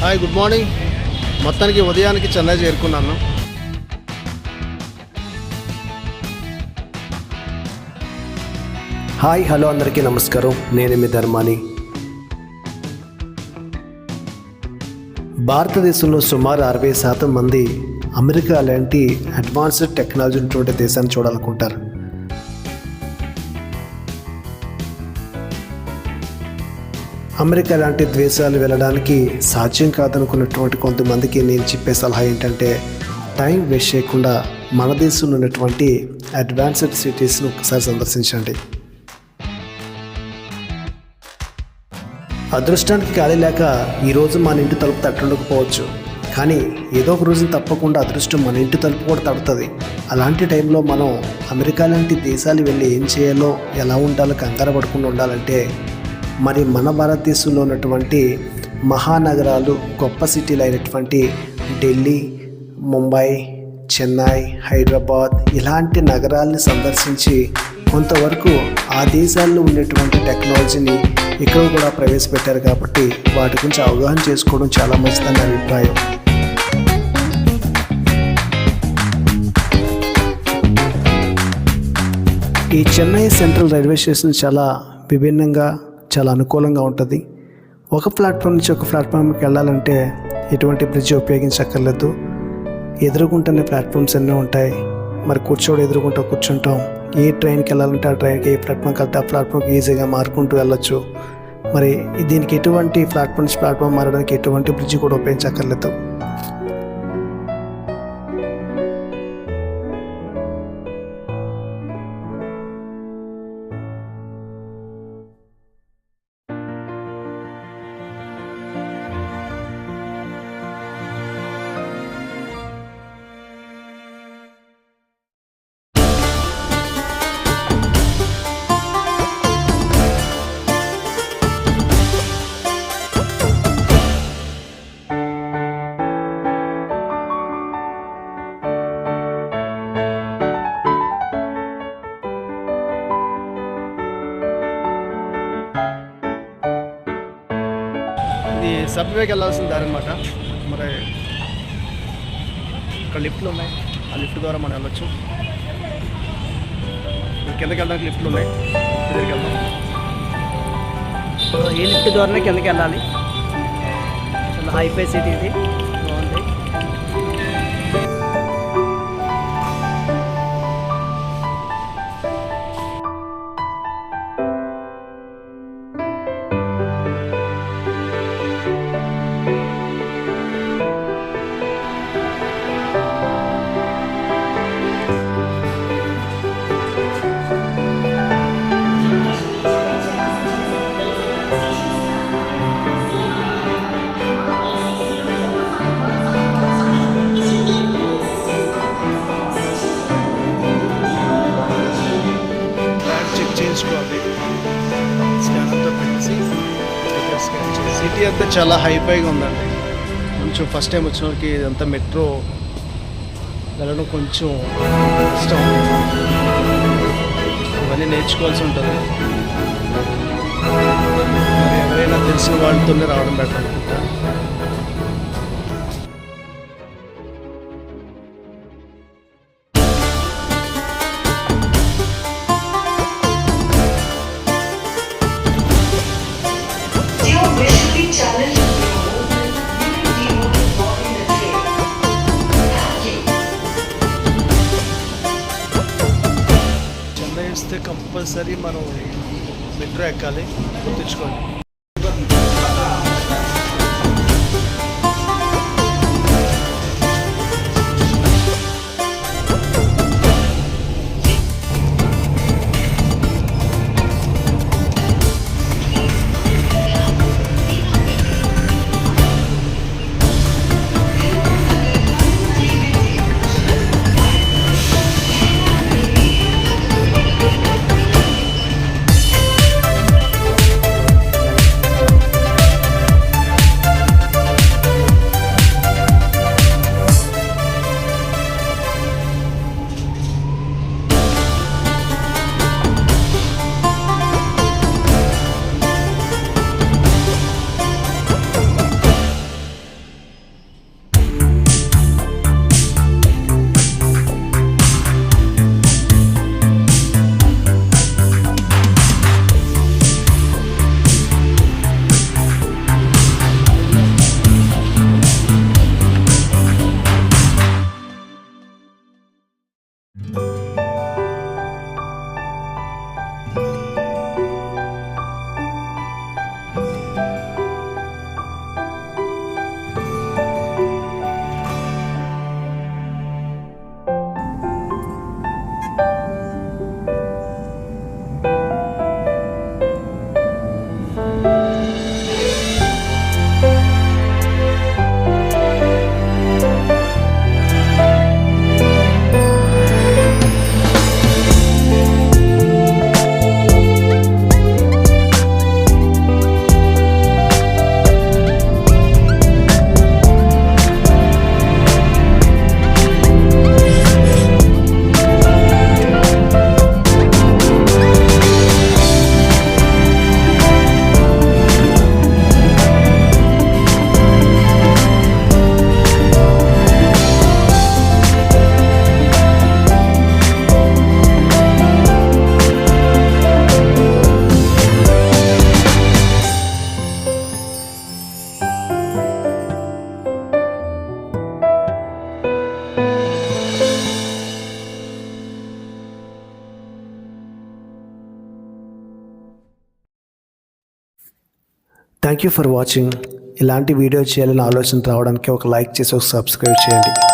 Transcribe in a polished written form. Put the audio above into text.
Hi, good morning. మొత్తానికి ఉదయానికి చెన్నై చేరుకున్నాను. హాయ్ హలో అందరికీ నమస్కారం. నేను మీ ధర్మాని. భారతదేశంలో సుమారు 60% మంది అమెరికా లాంటి అడ్వాన్స్డ్ టెక్నాలజీ ఉన్నటువంటి దేశాన్ని చూడాలనుకుంటారు. అమెరికా లాంటి దేశాలు వెళ్ళడానికి సాధ్యం కాదనుకున్నటువంటి కొంతమందికి నేను చెప్పే సలహా ఏంటంటే, టైం వేస్ట్ చేయకుండా మన దేశంలో ఉన్నటువంటి అడ్వాన్స్డ్ సిటీస్ను ఒకసారి సందర్శించండి. అదృష్టానికి ఖాళీ లేక ఈరోజు మన ఇంటి తలుపు తట్టుండకపోవచ్చు, కానీ ఏదో ఒక రోజు తప్పకుండా అదృష్టం మన ఇంటి తలుపు కూడా తడుతుంది. అలాంటి టైంలో మనం అమెరికా లాంటి దేశాలు వెళ్ళి ఏం చేయాలో, ఎలా ఉండాలో కంగారు పడకుండా ఉండాలంటే, మరి మన భారతదేశంలో ఉన్నటువంటి మహానగరాలు, గొప్ప సిటీలు అయినటువంటి ఢిల్లీ, ముంబై, చెన్నై, హైదరాబాద్ ఇలాంటి నగరాల్ని సందర్శించి కొంతవరకు ఆ దేశాల్లో ఉండేటువంటి టెక్నాలజీని ఇక్కడ కూడా ప్రవేశపెట్టారు కాబట్టి వాటి గురించి అవగాహన చేసుకోవడం చాలా మంచిదని నా అభిప్రాయం. ఈ చెన్నై సెంట్రల్ రైల్వే స్టేషన్ చాలా విభిన్నంగా, చాలా అనుకూలంగా ఉంటుంది. ఒక ప్లాట్ఫామ్ నుంచి ఒక ప్లాట్ఫామ్కి వెళ్ళాలంటే ఎటువంటి బ్రిడ్జ్ ఉపయోగించక్కర్లేదు. ఎదురుగుంటనే ప్లాట్ఫామ్స్ ఎన్నో ఉంటాయి. మరి ఎదురుగుంటూ కూర్చుంటాం. ఏ ట్రైన్కి వెళ్ళాలంటే ఆ ట్రైన్కి, ఏ ప్లాట్ఫామ్కి వెళ్తే ఆ ప్లాట్ఫామ్కి ఈజీగా మారుకుంటూ వెళ్ళొచ్చు. మరి దీనికి ఎటువంటి ప్లాట్ఫామ్ మారడానికి ఎటువంటి బ్రిడ్జ్ కూడా ఉపయోగించక్కర్లేదు. ఇది సబ్వేకి వెళ్ళాల్సిన దారి అనమాట. మరి ఇక్కడ లిఫ్ట్లు ఉన్నాయి. ఆ లిఫ్ట్ ద్వారా మనం వెళ్ళొచ్చు. కిందకి వెళ్ళడానికి లిఫ్ట్లు ఉన్నాయి. దగ్గరికి వెళ్దాం. ఈ లిఫ్ట్ ద్వారానే కిందకి వెళ్ళాలి. చాలా హైఫై సిటీ ఇది, బాగుంది. సిటీ అంతా చాలా హైఫైగా ఉందండి. కొంచెం ఫస్ట్ టైం వచ్చిన వాళ్ళకి ఇదంతా మెట్రో వెళ్ళడం కొంచెం కష్టం. ఇవన్నీ నేర్చుకోవాల్సి ఉంటుంది. మరి ఎవరైనా తెలిసిన వాళ్ళతోనే రావడం బెటర్ అనుకుంటా. చెన్నై వస్తే కంపల్సరీ మనం మెట్రో ఎక్కాలి, గుర్తుంచుకోండి. Thank you for watching. ఇలాంటి వీడియో చేయాలని ఆలోచన రావడానికి ఒక లైక్ చేసి ఒక సబ్స్క్రైబ్ చేయండి.